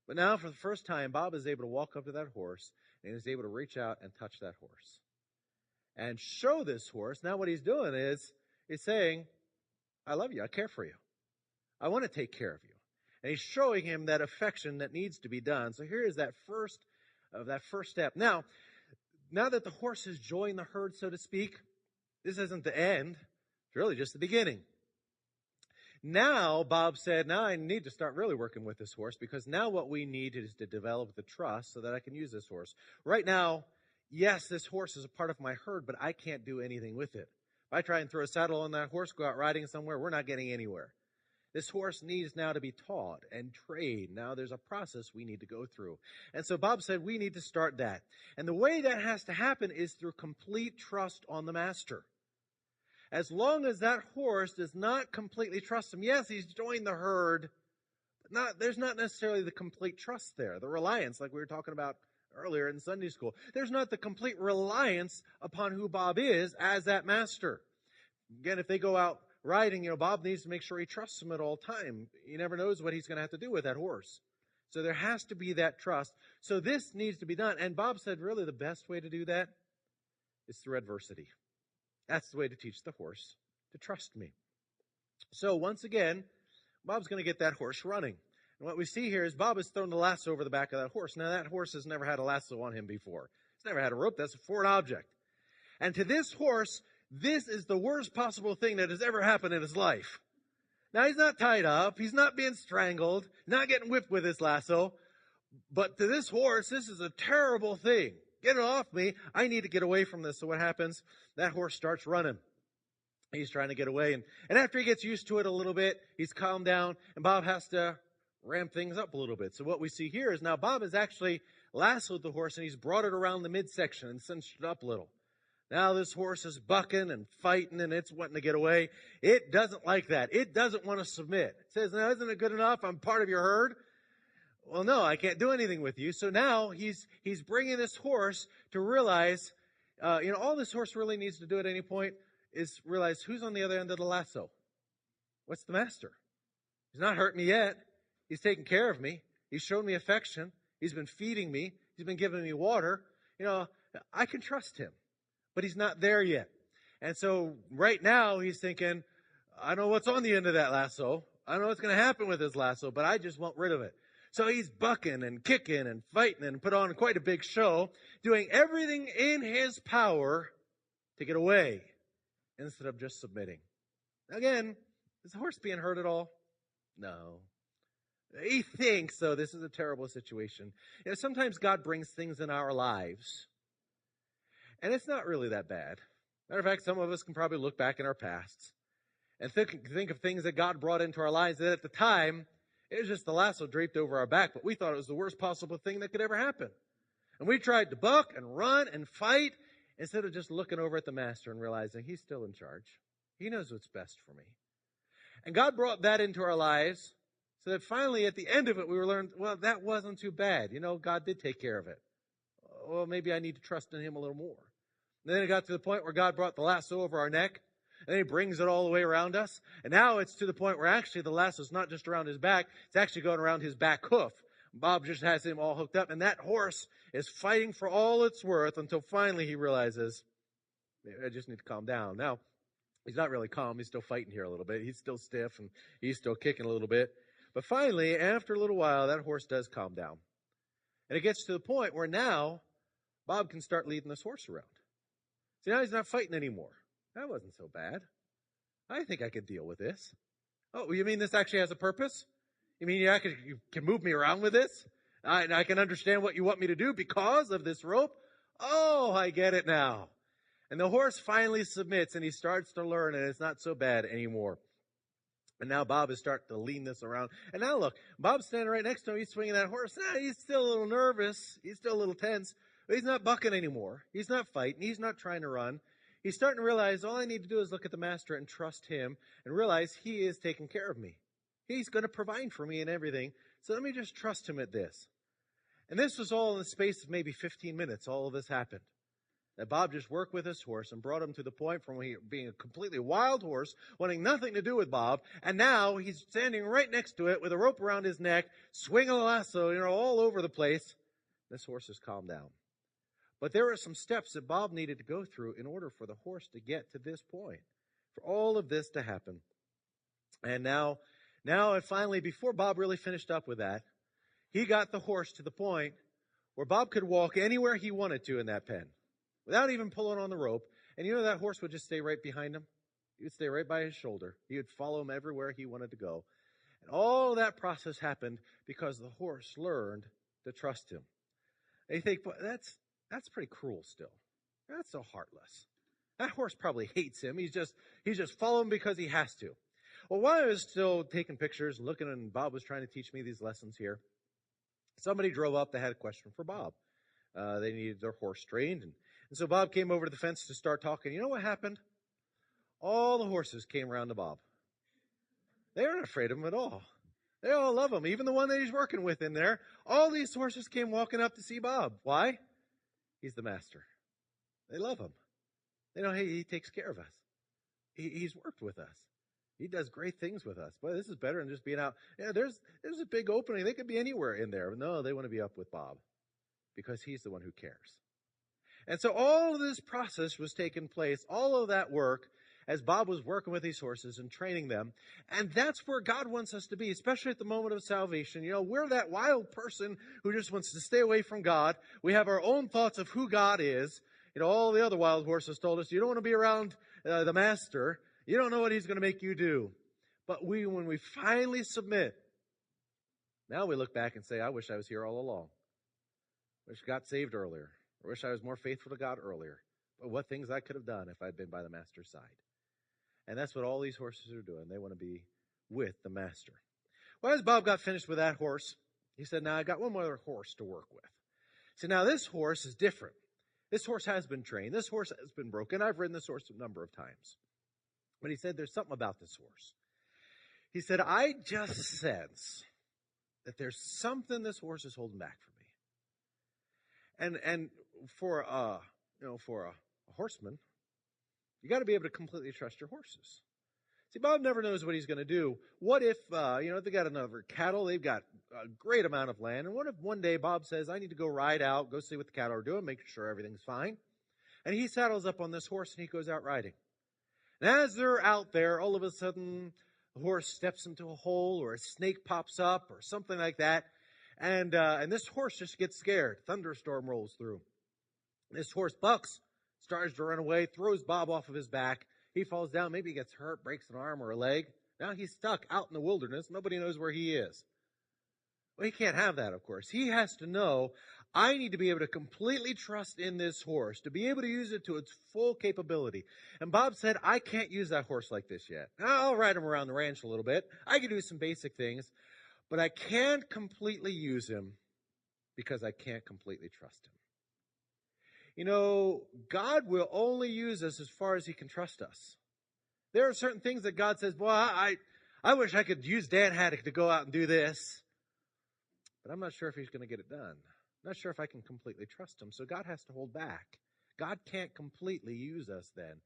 But now, for the first time, Bob is able to walk up to that horse and is able to reach out and touch that horse and show this horse. Now, what he's doing is he's saying, I love you. I care for you. I want to take care of you. And he's showing him that affection that needs to be done. So here is that first step. Now that the horse has joined the herd, so to speak, this isn't the end. It's really just the beginning. Now, Bob said, now I need to start really working with this horse, because now what we need is to develop the trust so that I can use this horse. Right now, yes, this horse is a part of my herd, but I can't do anything with it. If I try and throw a saddle on that horse, go out riding somewhere, we're not getting anywhere. This horse needs now to be taught and trained. Now there's a process we need to go through. And so Bob said we need to start that. And the way that has to happen is through complete trust on the master. As long as that horse does not completely trust him, yes, he's joined the herd, but there's not necessarily the complete trust there, the reliance, like we were talking about earlier in Sunday school. There's not the complete reliance upon who Bob is as that master. Again, if they go out riding, Bob needs to make sure he trusts him at all time. He never knows what he's going to have to do with that horse. So there has to be that trust. So this needs to be done. And Bob said really the best way to do that is through adversity. That's the way to teach the horse to trust me. So once again, Bob's going to get that horse running. And what we see here is Bob has thrown the lasso over the back of that horse. Now that horse has never had a lasso on him before. He's never had a rope. That's a foreign object. And to this horse, this is the worst possible thing that has ever happened in his life. Now he's not tied up. He's not being strangled. Not getting whipped with his lasso. But to this horse, this is a terrible thing. Get it off me. I need to get away from this. So what happens? That horse starts running. He's trying to get away. And after he gets used to it a little bit, he's calmed down. And Bob has to ramp things up a little bit. So what we see here is now Bob has actually lassoed the horse and he's brought it around the midsection and cinched it up a little. Now this horse is bucking and fighting and it's wanting to get away. It doesn't like that. It doesn't want to submit. It says, now isn't it good enough? I'm part of your herd. Well, no, I can't do anything with you. So now he's bringing this horse to realize, all this horse really needs to do at any point is realize who's on the other end of the lasso. What's the master? He's not hurt me yet. He's taking care of me. He's shown me affection. He's been feeding me. He's been giving me water. I can trust him, but he's not there yet. And so right now he's thinking, I know what's on the end of that lasso. I don't know what's going to happen with this lasso, but I just want rid of it. So he's bucking and kicking and fighting and put on quite a big show, doing everything in his power to get away instead of just submitting. Again, is the horse being hurt at all? No. He thinks, though, this is a terrible situation. Sometimes God brings things in our lives, and it's not really that bad. Matter of fact, some of us can probably look back in our pasts and think of things that God brought into our lives that at the time, it was just the lasso draped over our back, but we thought it was the worst possible thing that could ever happen. And we tried to buck and run and fight instead of just looking over at the master and realizing he's still in charge. He knows what's best for me. And God brought that into our lives so that finally at the end of it we learned, well, that wasn't too bad. God did take care of it. Well, maybe I need to trust in him a little more. And then it got to the point where God brought the lasso over our neck. And then he brings it all the way around us. And now it's to the point where actually the lasso's not just around his back. It's actually going around his back hoof. Bob just has him all hooked up. And that horse is fighting for all it's worth until finally he realizes, I just need to calm down. Now, he's not really calm. He's still fighting here a little bit. He's still stiff and he's still kicking a little bit. But finally, after a little while, that horse does calm down. And it gets to the point where now Bob can start leading this horse around. See, now he's not fighting anymore. That wasn't so bad. I think I could deal with this. Oh, you mean this actually has a purpose? You mean you can move me around with this? I can understand what you want me to do because of this rope? Oh, I get it now. And the horse finally submits and he starts to learn and it's not so bad anymore. And now Bob is starting to lean this around. And now look, Bob's standing right next to him. He's swinging that horse. He's still a little nervous. He's still a little tense. But he's not bucking anymore. He's not fighting. He's not trying to run. He's starting to realize all I need to do is look at the master and trust him and realize he is taking care of me. He's going to provide for me and everything. So let me just trust him at this. And this was all in the space of maybe 15 minutes. All of this happened. That Bob just worked with his horse and brought him to the point from being a completely wild horse, wanting nothing to do with Bob, and now he's standing right next to it with a rope around his neck, swinging a lasso, all over the place. This horse has calmed down. But there are some steps that Bob needed to go through in order for the horse to get to this point, for all of this to happen. And now and finally, before Bob really finished up with that, he got the horse to the point where Bob could walk anywhere he wanted to in that pen without even pulling on the rope. And that horse would just stay right behind him. He would stay right by his shoulder. He would follow him everywhere he wanted to go. And all that process happened because the horse learned to trust him. And you think, but that's pretty cruel still. That's so heartless. That horse probably hates him. He's just following because he has to. Well, while I was still taking pictures and looking, and Bob was trying to teach me these lessons here, somebody drove up that had a question for Bob. They needed their horse trained. And so Bob came over to the fence to start talking. You know what happened? All the horses came around to Bob. They aren't afraid of him at all. They all love him. Even the one that he's working with in there. All these horses came walking up to see Bob. Why? He's the master. They love him. They know, hey, he takes care of us. He's worked with us. He does great things with us. Boy, this is better than just being out. Yeah, there's a big opening. They could be anywhere in there. No, they want to be up with Bob because he's the one who cares. And so all of this process was taking place, all of that work, as Bob was working with these horses and training them. And that's where God wants us to be, especially at the moment of salvation. We're that wild person who just wants to stay away from God. We have our own thoughts of who God is. All the other wild horses told us, you don't want to be around the master. You don't know what he's going to make you do. But when we finally submit, now we look back and say, I wish I was here all along. Wish I got saved earlier. I wish I was more faithful to God earlier. But what things I could have done if I'd been by the master's side. And that's what all these horses are doing. They want to be with the master. Well, as Bob got finished with that horse, he said, now I got one more other horse to work with. So now this horse is different. This horse has been trained. This horse has been broken. I've ridden this horse a number of times. But he said, there's something about this horse. He said, I just sense that there's something this horse is holding back from me. And for a horseman, you got to be able to completely trust your horses. See, Bob never knows what he's going to do. What if, they got another cattle, they've got a great amount of land, and what if one day Bob says, I need to go ride out, go see what the cattle are doing, make sure everything's fine. And he saddles up on this horse and he goes out riding. And as they're out there, all of a sudden, the horse steps into a hole or a snake pops up or something like that. And this horse just gets scared. Thunderstorm rolls through. This horse bucks, starts to run away, throws Bob off of his back. He falls down. Maybe he gets hurt, breaks an arm or a leg. Now he's stuck out in the wilderness. Nobody knows where he is. Well, he can't have that, of course. He has to know, I need to be able to completely trust in this horse, to be able to use it to its full capability. And Bob said, I can't use that horse like this yet. I'll ride him around the ranch a little bit. I can do some basic things, but I can't completely use him because I can't completely trust him. God will only use us as far as he can trust us. There are certain things that God says, boy, I wish I could use Dan Haddock to go out and do this. But I'm not sure if he's going to get it done. I'm not sure if I can completely trust him. So God has to hold back. God can't completely use us then.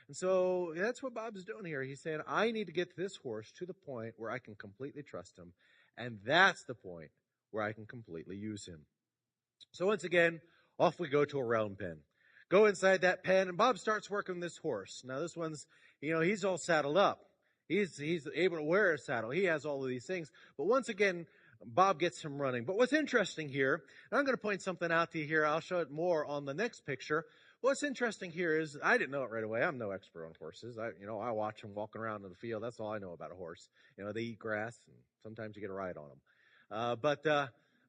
And so that's what Bob's doing here. He's saying, I need to get this horse to the point where I can completely trust him. And that's the point where I can completely use him. So once again, off we go to a round pen. Go inside that pen, and Bob starts working this horse. Now this one's, he's all saddled up. He's able to wear a saddle. He has all of these things. But once again, Bob gets him running. But what's interesting here, and I'm going to point something out to you here. I'll show it more on the next picture. What's interesting here is, I didn't know it right away. I'm no expert on horses. I watch them walking around in the field. That's all I know about a horse. They eat grass, and sometimes you get a ride on them.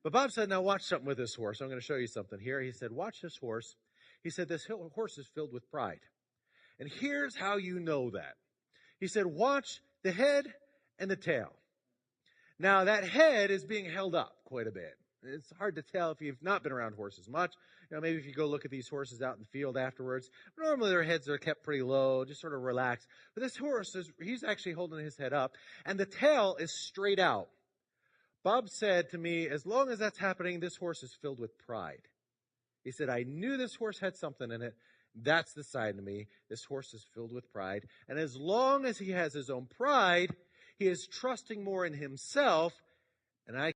But Bob said, now watch something with this horse. I'm going to show you something here. He said, watch this horse. He said, this horse is filled with pride. And here's how you know that. He said, watch the head and the tail. Now, that head is being held up quite a bit. It's hard to tell if you've not been around horses much. Maybe if you go look at these horses out in the field afterwards. Normally their heads are kept pretty low, just sort of relaxed. But this horse, he's actually holding his head up, and the tail is straight out. Bob said to me, as long as that's happening, this horse is filled with pride. He said, I knew this horse had something in it. That's the sign to me. This horse is filled with pride. And as long as he has his own pride, he is trusting more in himself. And I